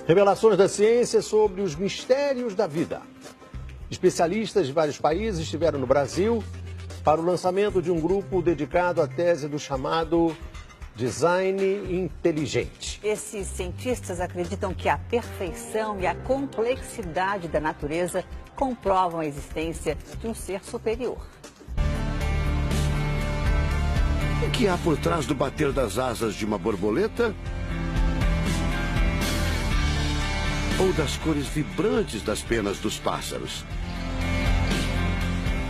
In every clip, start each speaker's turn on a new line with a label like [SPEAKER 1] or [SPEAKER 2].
[SPEAKER 1] Revelações da ciência sobre os mistérios da vida. Especialistas de vários países estiveram no Brasil para o lançamento de um grupo dedicado à tese do chamado design inteligente.
[SPEAKER 2] Esses cientistas acreditam que a perfeição e a complexidade da natureza comprovam a existência de um ser superior.
[SPEAKER 3] O que há por trás do bater das asas de uma borboleta? Ou das cores vibrantes das penas dos pássaros?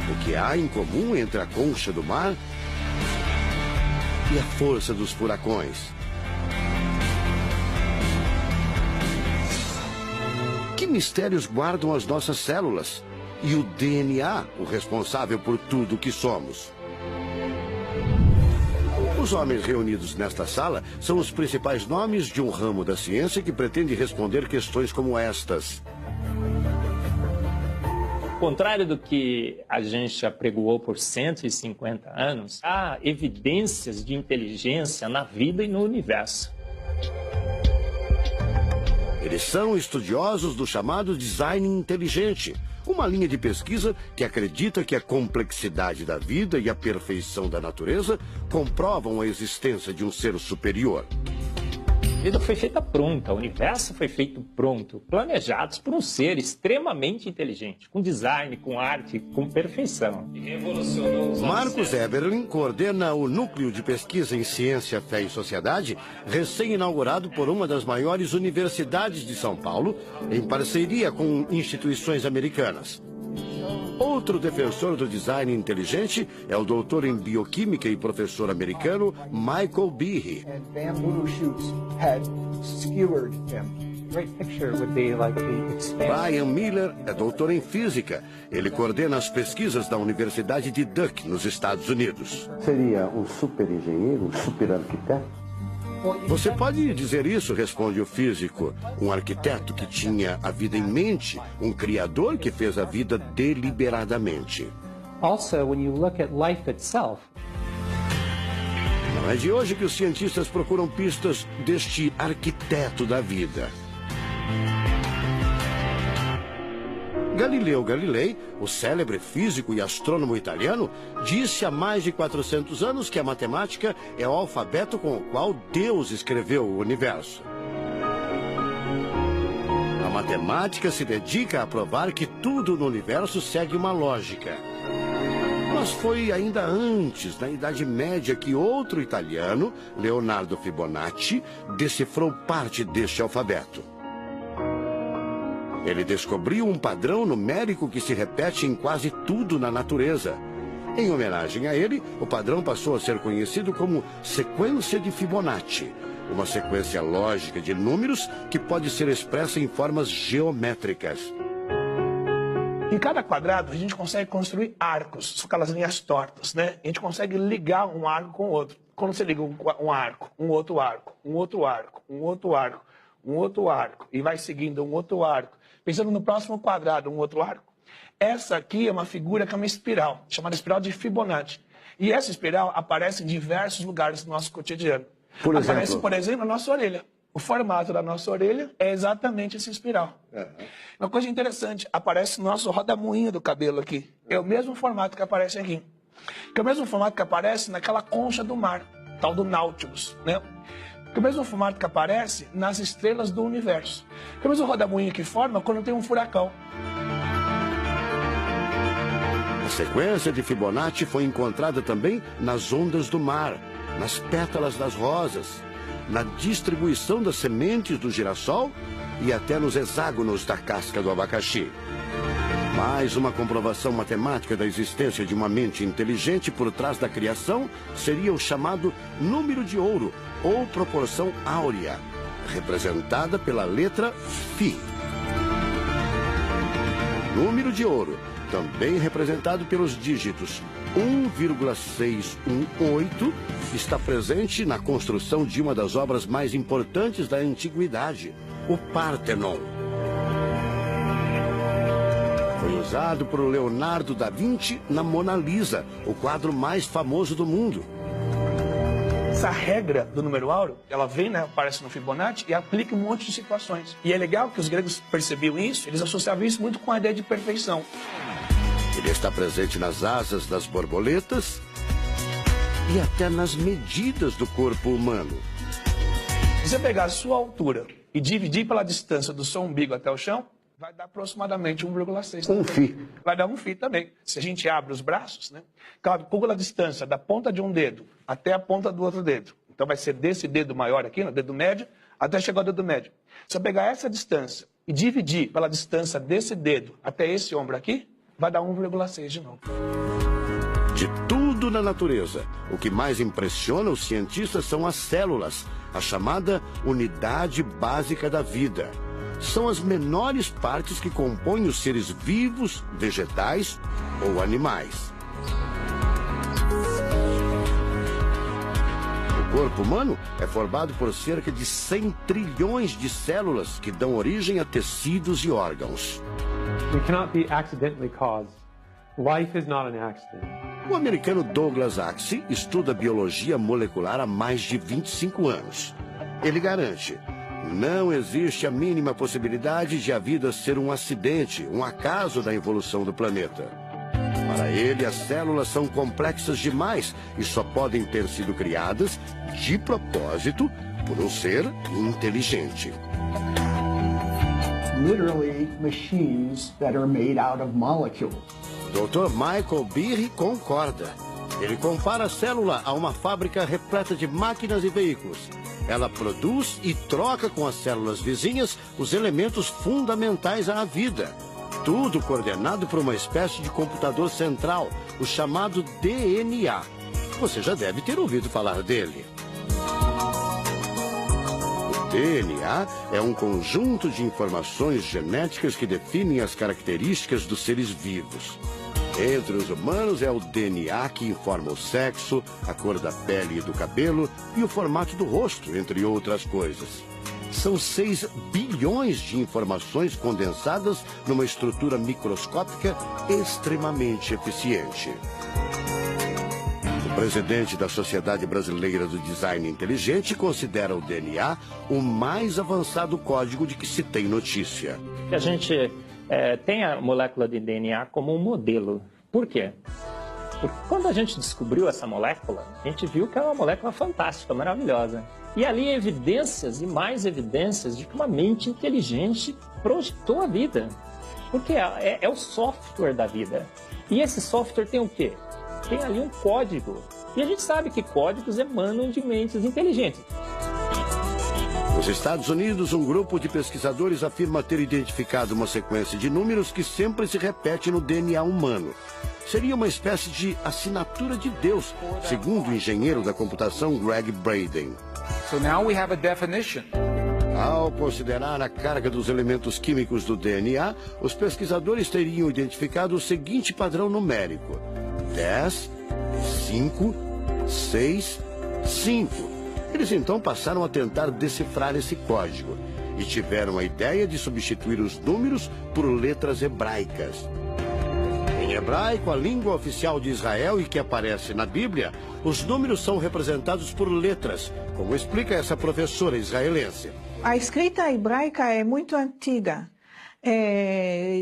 [SPEAKER 3] O que há em comum entre a concha do mar e a força dos furacões? Que mistérios guardam as nossas células e o DNA, o responsável por tudo que somos? Os homens reunidos nesta sala são os principais nomes de um ramo da ciência que pretende responder questões como estas.
[SPEAKER 4] Ao contrário do que a gente apregoou por 150 anos, há evidências de inteligência na vida e no universo.
[SPEAKER 3] Eles são estudiosos do chamado design inteligente, uma linha de pesquisa que acredita que a complexidade da vida e a perfeição da natureza comprovam a existência de um ser superior.
[SPEAKER 4] A vida foi feita pronta, o universo foi feito pronto, planejados por um ser extremamente inteligente, com design, com arte, com perfeição. E revolucionou os
[SPEAKER 3] Marcos Eberlin coordena o Núcleo de Pesquisa em Ciência, Fé e Sociedade, recém-inaugurado por uma das maiores universidades de São Paulo, em parceria com instituições americanas. Outro defensor do design inteligente é o doutor em bioquímica e professor americano Michael Behe. Brian Miller é doutor em física. Ele coordena as pesquisas da Universidade de Duke, nos Estados Unidos.
[SPEAKER 5] Seria um super engenheiro, um super arquiteto?
[SPEAKER 3] Você pode dizer isso, responde o físico. Um arquiteto que tinha a vida em mente, um criador que fez a vida deliberadamente.
[SPEAKER 6] Also, when you look at life itself,
[SPEAKER 3] não é de hoje que os cientistas procuram pistas deste arquiteto da vida. Galileu Galilei, o célebre físico e astrônomo italiano, disse há mais de 400 anos que a matemática é o alfabeto com o qual Deus escreveu o universo. A matemática se dedica a provar que tudo no universo segue uma lógica. Mas foi ainda antes, na Idade Média, que outro italiano, Leonardo Fibonacci, decifrou parte deste alfabeto. Ele descobriu um padrão numérico que se repete em quase tudo na natureza. Em homenagem a ele, o padrão passou a ser conhecido como sequência de Fibonacci, uma sequência lógica de números que pode ser expressa em formas geométricas.
[SPEAKER 7] Em cada quadrado, a gente consegue construir arcos, são aquelas linhas tortas, né? A gente consegue ligar um arco com o outro. Quando você liga um arco, um outro arco, um outro arco, um outro arco, um outro arco, e vai seguindo um outro arco, pensando no próximo quadrado, um outro arco. Essa aqui é uma figura que é uma espiral, chamada espiral de Fibonacci. E essa espiral aparece em diversos lugares do nosso cotidiano. Aparece, por exemplo, na nossa orelha. O formato da nossa orelha é exatamente essa espiral. Uma coisa interessante, aparece no nosso rodamuinho do cabelo aqui. É o mesmo formato que aparece aqui. Que é o mesmo formato que aparece naquela concha do mar, tal do Nautilus, né? Que é o mesmo formato que aparece nas estrelas do universo. Que é o mesmo rodamuinho que forma quando tem um furacão.
[SPEAKER 3] A sequência de Fibonacci foi encontrada também nas ondas do mar, nas pétalas das rosas, na distribuição das sementes do girassol e até nos hexágonos da casca do abacaxi. Mais uma comprovação matemática da existência de uma mente inteligente por trás da criação seria o chamado número de ouro, ou proporção áurea, representada pela letra Φ. Número de ouro, também representado pelos dígitos 1,618, está presente na construção de uma das obras mais importantes da antiguidade, o Parthenon. Foi usado por Leonardo da Vinci na Mona Lisa, o quadro mais famoso do mundo.
[SPEAKER 7] essa regra do número áureo, ela vem, né, aparece no Fibonacci e aplica em um monte de situações. E é legal que os gregos percebiam isso, eles associavam isso muito com a ideia de perfeição.
[SPEAKER 3] Ele está presente nas asas das borboletas e até nas medidas do corpo humano.
[SPEAKER 7] Se você pegar a sua altura e dividir pela distância do seu umbigo até o chão, vai dar aproximadamente 1,6.
[SPEAKER 5] Um φ.
[SPEAKER 7] Vai dar um φ também. Se a gente abre os braços, né, calcula a distância da ponta de um dedo até a ponta do outro dedo. Então vai ser desse dedo maior aqui, no dedo médio, até chegar ao dedo médio. Se eu pegar essa distância e dividir pela distância desse dedo até esse ombro aqui, vai dar 1,6 de novo.
[SPEAKER 3] De tudo na natureza, o que mais impressiona os cientistas são as células, a chamada unidade básica da vida. São as menores partes que compõem os seres vivos, vegetais ou animais. O corpo humano é formado por cerca de 100 trilhões de células que dão origem a tecidos e órgãos.
[SPEAKER 6] We cannot be accidentally caused. Life is not an accident.
[SPEAKER 3] O americano Douglas Axie estuda biologia molecular há mais de 25 anos. Ele garante: não existe a mínima possibilidade de a vida ser um acidente, um acaso da evolução do planeta. Para ele, as células são complexas demais e só podem ter sido criadas de propósito por um ser inteligente.
[SPEAKER 8] Literally machines that are made out of molecules.
[SPEAKER 3] Dr. Michael Behe concorda. Ele compara a célula a uma fábrica repleta de máquinas e veículos. Ela produz e troca com as células vizinhas os elementos fundamentais à vida. Tudo coordenado por uma espécie de computador central, o chamado DNA. Você já deve ter ouvido falar dele. O DNA é um conjunto de informações genéticas que definem as características dos seres vivos. Entre os humanos é o DNA que informa o sexo, a cor da pele e do cabelo e o formato do rosto, entre outras coisas. São 6 bilhões de informações condensadas numa estrutura microscópica extremamente eficiente. O presidente da Sociedade Brasileira do Design Inteligente considera o DNA o mais avançado código de que se tem notícia.
[SPEAKER 4] A gente tem a molécula de DNA como um modelo. Por quê? Porque quando a gente descobriu essa molécula, a gente viu que é uma molécula fantástica, maravilhosa. E ali evidências e mais evidências de que uma mente inteligente projetou a vida. Porque é o software da vida. E esse software tem o quê? Tem ali um código. E a gente sabe que códigos emanam de mentes inteligentes.
[SPEAKER 3] Nos Estados Unidos, um grupo de pesquisadores afirma ter identificado uma sequência de números que sempre se repete no DNA humano. Seria uma espécie de assinatura de Deus, segundo o engenheiro da computação Greg Braden.
[SPEAKER 9] So now we have a definition.
[SPEAKER 3] Ao considerar a carga dos elementos químicos do DNA, os pesquisadores teriam identificado o seguinte padrão numérico: 10, 5, 6, 5. Eles então passaram a tentar decifrar esse código e tiveram a ideia de substituir os números por letras hebraicas. Em hebraico, a língua oficial de Israel e que aparece na Bíblia, os números são representados por letras, como explica essa professora israelense.
[SPEAKER 10] A escrita hebraica é muito antiga.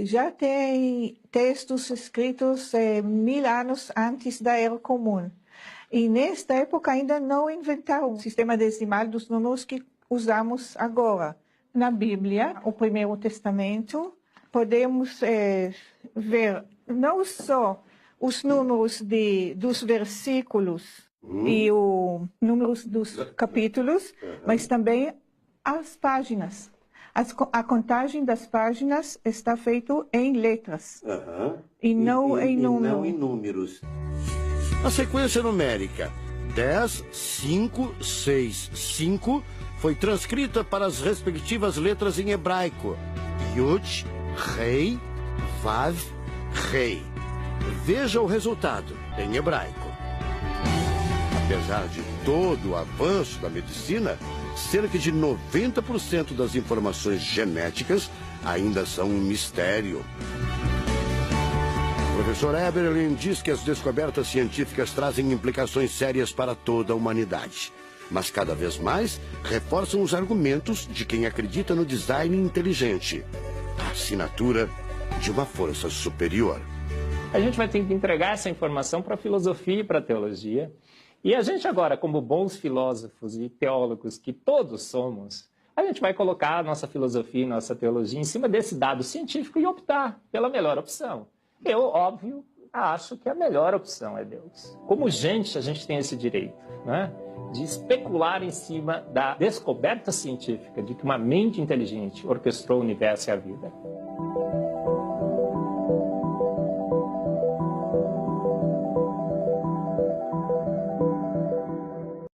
[SPEAKER 10] Já tem textos escritos 1000 anos antes da Era Comum. E nesta época ainda não inventaram o sistema decimal dos números que usamos agora. Na Bíblia, o Primeiro Testamento, podemos ver não só os números dos versículos e os números dos capítulos, mas também as páginas. A contagem das páginas está feita em letras e não em números.
[SPEAKER 3] A sequência numérica 10, 5, 6, 5 foi transcrita para as respectivas letras em hebraico: Yud, Rei, Vav, Rei. Veja o resultado em hebraico. Apesar de todo o avanço da medicina, cerca de 90% das informações genéticas ainda são um mistério. O professor Eberlin diz que as descobertas científicas trazem implicações sérias para toda a humanidade. mas cada vez mais reforçam os argumentos de quem acredita no design inteligente, a assinatura de uma força superior.
[SPEAKER 4] A gente vai ter que entregar essa informação para a filosofia e para a teologia. E a gente agora, como bons filósofos e teólogos que todos somos, a gente vai colocar a nossa filosofia e nossa teologia em cima desse dado científico e optar pela melhor opção. Eu, óbvio, acho que a melhor opção é Deus. Como gente, a gente tem esse direito, né, de especular em cima da descoberta científica de que uma mente inteligente orquestrou o universo e a vida.